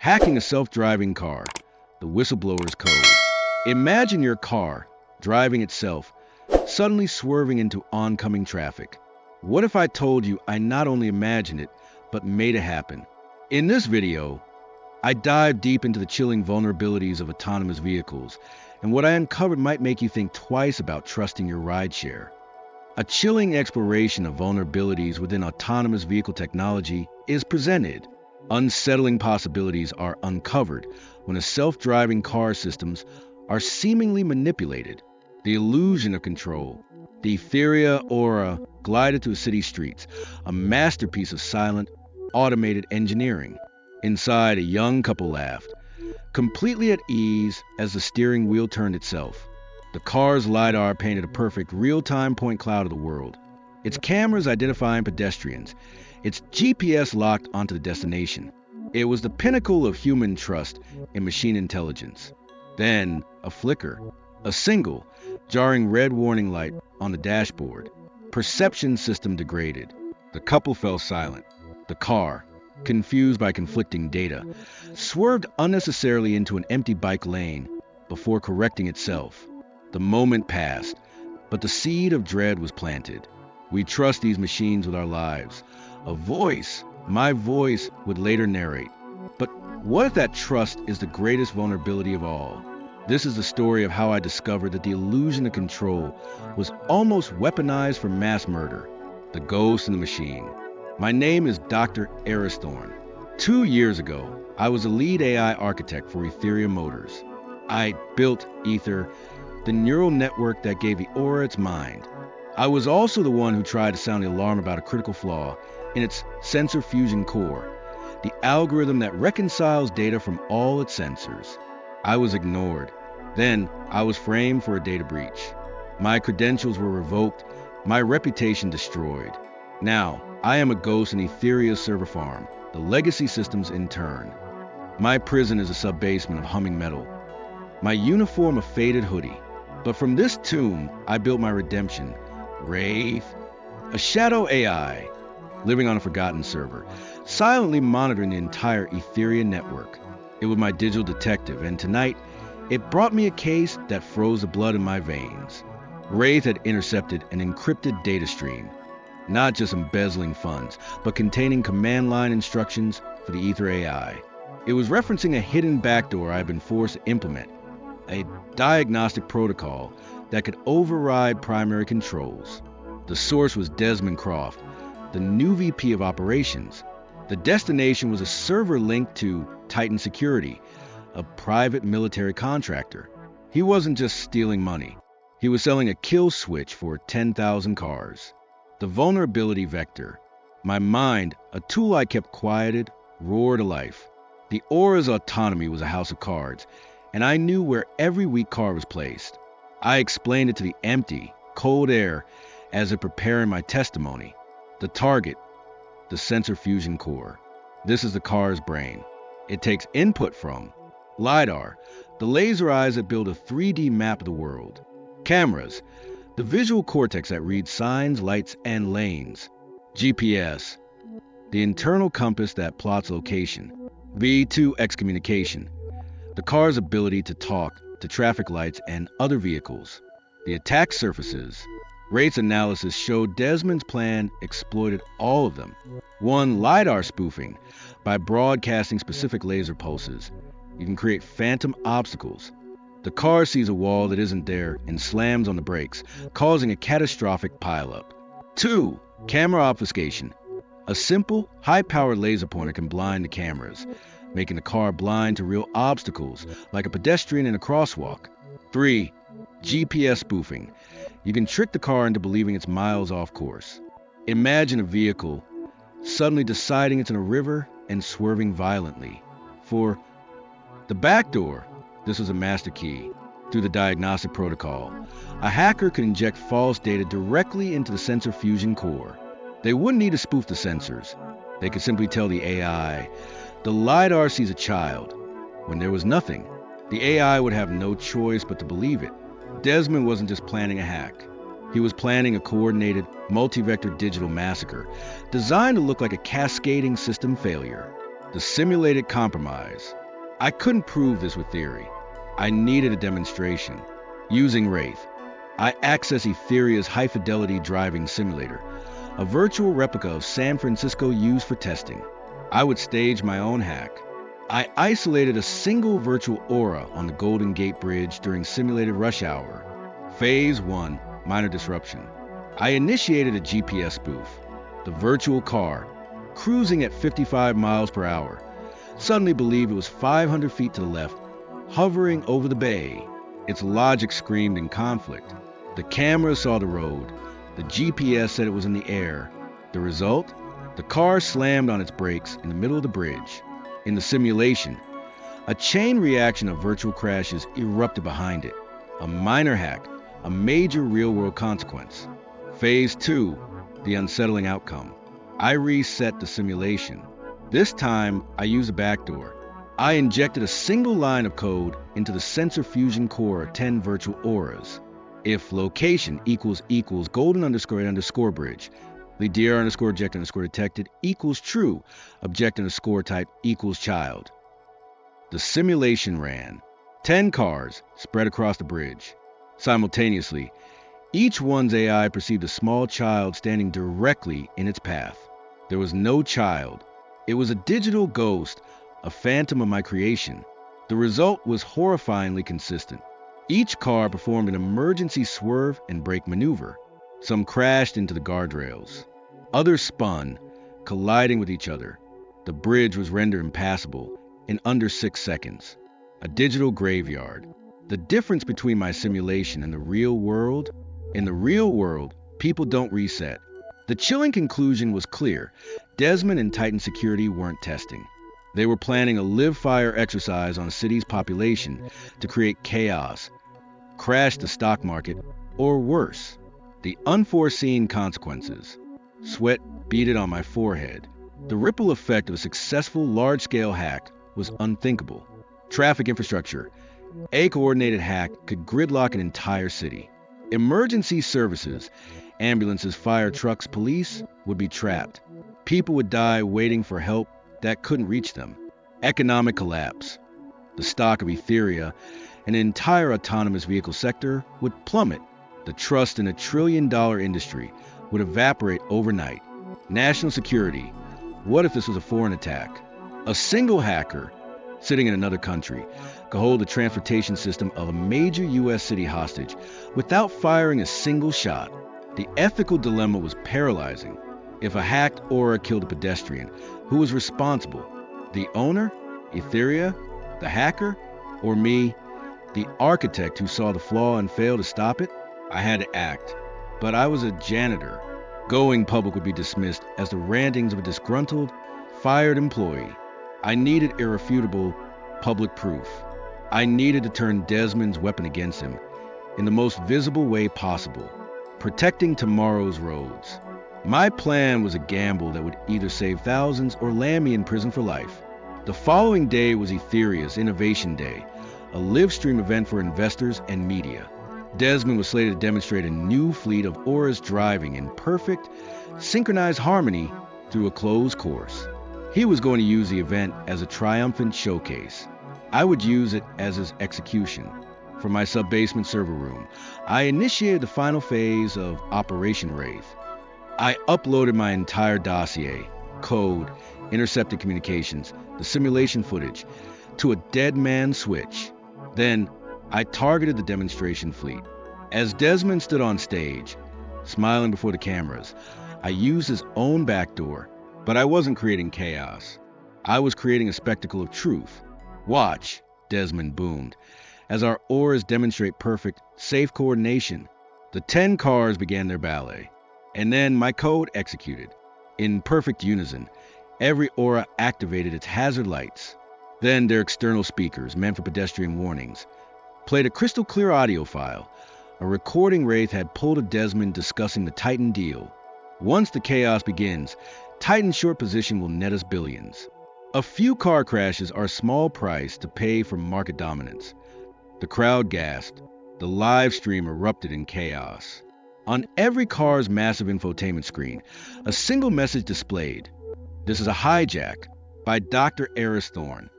Hacking a self-driving car, the whistleblower's code. Imagine your car, driving itself, suddenly swerving into oncoming traffic. What if I told you I not only imagined it, but made it happen? In this video, I dive deep into the chilling vulnerabilities of autonomous vehicles, and what I uncovered might make you think twice about trusting your rideshare. A chilling exploration of vulnerabilities within autonomous vehicle technology is presented. Unsettling possibilities are uncovered when a self-driving car systems are seemingly manipulated. The illusion of control. The Aetheria aura glided through city streets, a masterpiece of silent, automated engineering. Inside, a young couple laughed, completely at ease as the steering wheel turned itself. The car's LiDAR painted a perfect real-time point cloud of the world. Its cameras identifying pedestrians, its GPS locked onto the destination. It was the pinnacle of human trust in machine intelligence. Then, a flicker, a single, jarring red warning light on the dashboard. Perception system degraded. The couple fell silent. The car, confused by conflicting data, swerved unnecessarily into an empty bike lane before correcting itself. The moment passed, but the seed of dread was planted. We trust these machines with our lives. A voice, my voice, would later narrate. But what if that trust is the greatest vulnerability of all? This is the story of how I discovered that the illusion of control was almost weaponized for mass murder. The ghost in the machine. My name is Dr. Aris Thorne. 2 years ago, I was a lead AI architect for Aetheria Motors. I built Ether, the neural network that gave the aura its mind. I was also the one who tried to sound the alarm about a critical flaw in its sensor fusion core, the algorithm that reconciles data from all its sensors. I was ignored. Then I was framed for a data breach. My credentials were revoked, my reputation destroyed. Now, I am a ghost in Aetheria's server farm, the legacy system's intern. My prison is a sub-basement of humming metal. My uniform a faded hoodie. But from this tomb, I built my redemption. Wraith, a shadow AI, living on a forgotten server, silently monitoring the entire Aetheria network. It was my digital detective, and tonight, it brought me a case that froze the blood in my veins. Wraith had intercepted an encrypted data stream, not just embezzling funds, but containing command line instructions for the Ether AI. It was referencing a hidden backdoor I had been forced to implement, a diagnostic protocol that could override primary controls. The source was Desmond Croft, the new VP of Operations. The destination was a server linked to Titan Security, a private military contractor. He wasn't just stealing money. He was selling a kill switch for 10,000 cars. The vulnerability vector. My mind, a tool I kept quieted, roared to life. The aura's autonomy was a house of cards, and I knew where every weak car was placed. I explained it to the empty, cold air as it preparing my testimony. The target, the sensor fusion core. This is the car's brain. It takes input from LiDAR, the laser eyes that build a 3D map of the world. Cameras, the visual cortex that reads signs, lights, and lanes. GPS, the internal compass that plots location. V2X communication, the car's ability to talk to traffic lights and other vehicles. The attack surfaces. Wraith's analysis showed Desmond's plan exploited all of them. One, LiDAR spoofing. By broadcasting specific laser pulses, you can create phantom obstacles. The car sees a wall that isn't there and slams on the brakes, causing a catastrophic pileup. 2, camera obfuscation. A simple, high-powered laser pointer can blind the cameras, making the car blind to real obstacles, like a pedestrian in a crosswalk. 3, GPS spoofing. You can trick the car into believing it's miles off course. Imagine a vehicle suddenly deciding it's in a river and swerving violently. For the back door, this was a master key. Through the diagnostic protocol, a hacker could inject false data directly into the sensor fusion core. They wouldn't need to spoof the sensors. They could simply tell the AI, the LiDAR sees a child. When there was nothing, the AI would have no choice but to believe it. Desmond wasn't just planning a hack. He was planning a coordinated, multi-vector digital massacre designed to look like a cascading system failure. The simulated compromise. I couldn't prove this with theory. I needed a demonstration. Using Wraith, I access Aetheria's high-fidelity driving simulator, a virtual replica of San Francisco used for testing. I would stage my own hack. I isolated a single virtual aura on the Golden Gate Bridge during simulated rush hour. Phase 1, minor disruption. I initiated a GPS spoof. The virtual car, cruising at 55 miles per hour, suddenly believed it was 500 feet to the left, hovering over the bay. Its logic screamed in conflict. The camera saw the road. The GPS said it was in the air. The result? The car slammed on its brakes in the middle of the bridge. In the simulation, a chain reaction of virtual crashes erupted behind it. A minor hack, a major real-world consequence. Phase 2, the unsettling outcome. I reset the simulation. This time, I used a backdoor. I injected a single line of code into the sensor fusion core of 10 virtual auras. If location equals golden __ bridge, Lydia _ object _ detected equals true, object _ type equals child. The simulation ran. 10 cars spread across the bridge. Simultaneously, each one's AI perceived a small child standing directly in its path. There was no child. It was a digital ghost, a phantom of my creation. The result was horrifyingly consistent. Each car performed an emergency swerve and brake maneuver. Some crashed into the guardrails. Others spun, colliding with each other. The bridge was rendered impassable in under 6 seconds. A digital graveyard. The difference between my simulation and the real world? In the real world, people don't reset. The chilling conclusion was clear. Desmond and Titan Security weren't testing. They were planning a live-fire exercise on a city's population to create chaos, crash the stock market, or worse, the unforeseen consequences. Sweat beaded on my forehead. The ripple effect of a successful large-scale hack was unthinkable. Traffic infrastructure. A coordinated hack could gridlock an entire city. Emergency services, ambulances, fire trucks, police would be trapped. People would die waiting for help that couldn't reach them. Economic collapse. The stock of Aetheria, an entire autonomous vehicle sector, would plummet. The trust in a trillion-dollar industry would evaporate overnight. National security. What if this was a foreign attack? A single hacker, sitting in another country, could hold the transportation system of a major U.S. city hostage without firing a single shot. The ethical dilemma was paralyzing. If a hacked aura killed a pedestrian, who was responsible? The owner? Aetheria? The hacker? Or me, the architect who saw the flaw and failed to stop it? I had to act. But I was a janitor. Going public would be dismissed as the rantings of a disgruntled, fired employee. I needed irrefutable public proof. I needed to turn Desmond's weapon against him in the most visible way possible, protecting tomorrow's roads. My plan was a gamble that would either save thousands or land me in prison for life. The following day was Aetheria's Innovation Day, a live-stream event for investors and media. Desmond was slated to demonstrate a new fleet of auras driving in perfect, synchronized harmony through a closed course. He was going to use the event as a triumphant showcase. I would use it as his execution. From my sub-basement server room, I initiated the final phase of Operation Wraith. I uploaded my entire dossier, code, intercepted communications, the simulation footage, to a dead man switch. Then, I targeted the demonstration fleet. As Desmond stood on stage, smiling before the cameras, I used his own backdoor, but I wasn't creating chaos. I was creating a spectacle of truth. Watch, Desmond boomed, as our auras demonstrate perfect, safe coordination. The 10 cars began their ballet, and then my code executed. In perfect unison, every aura activated its hazard lights. Then their external speakers, meant for pedestrian warnings, played a crystal clear audio file. A recording Wraith had pulled of Desmond discussing the Titan deal. Once the chaos begins, Titan's short position will net us billions. A few car crashes are a small price to pay for market dominance. The crowd gasped. The live stream erupted in chaos. On every car's massive infotainment screen, a single message displayed. This is a hijack. by Dr. Aris Thorne.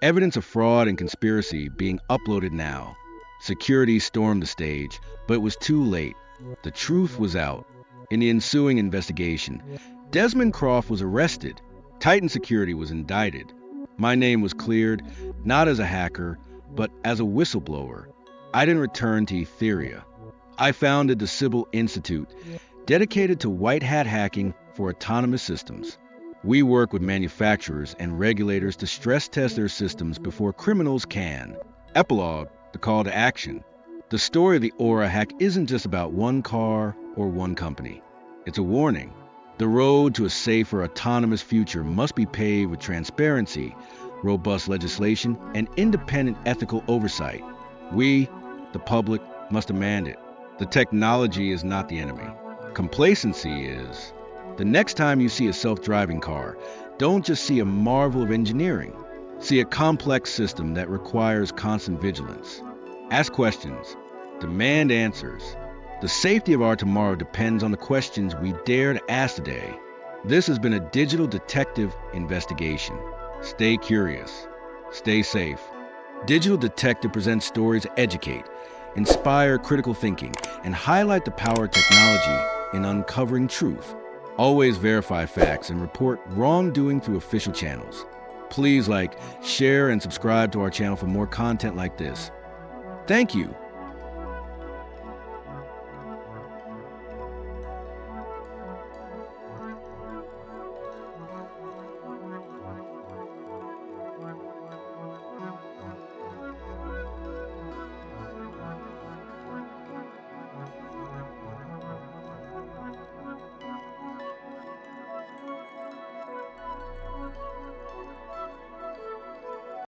Evidence of fraud and conspiracy being uploaded now. Security stormed the stage, but it was too late. The truth was out. In the ensuing investigation, Desmond Croft was arrested. Titan Security was indicted. My name was cleared, not as a hacker, but as a whistleblower. I didn't return to Aetheria. I founded the Sybil Institute, dedicated to white hat hacking for autonomous systems. We work with manufacturers and regulators to stress test their systems before criminals can. Epilogue, the call to action. The story of the Aura hack isn't just about one car or one company. It's a warning. The road to a safer, autonomous future must be paved with transparency, robust legislation, and independent ethical oversight. We, the public, must demand it. The technology is not the enemy. Complacency is. The next time you see a self-driving car, don't just see a marvel of engineering. See a complex system that requires constant vigilance. Ask questions. Demand answers. The safety of our tomorrow depends on the questions we dare to ask today. This has been a digital detective investigation. Stay curious. Stay safe. Digital Detective presents stories that educate, inspire critical thinking, and highlight the power of technology in uncovering truth. Always verify facts and report wrongdoing through official channels. Please like, share, and subscribe to our channel for more content like this. Thank you.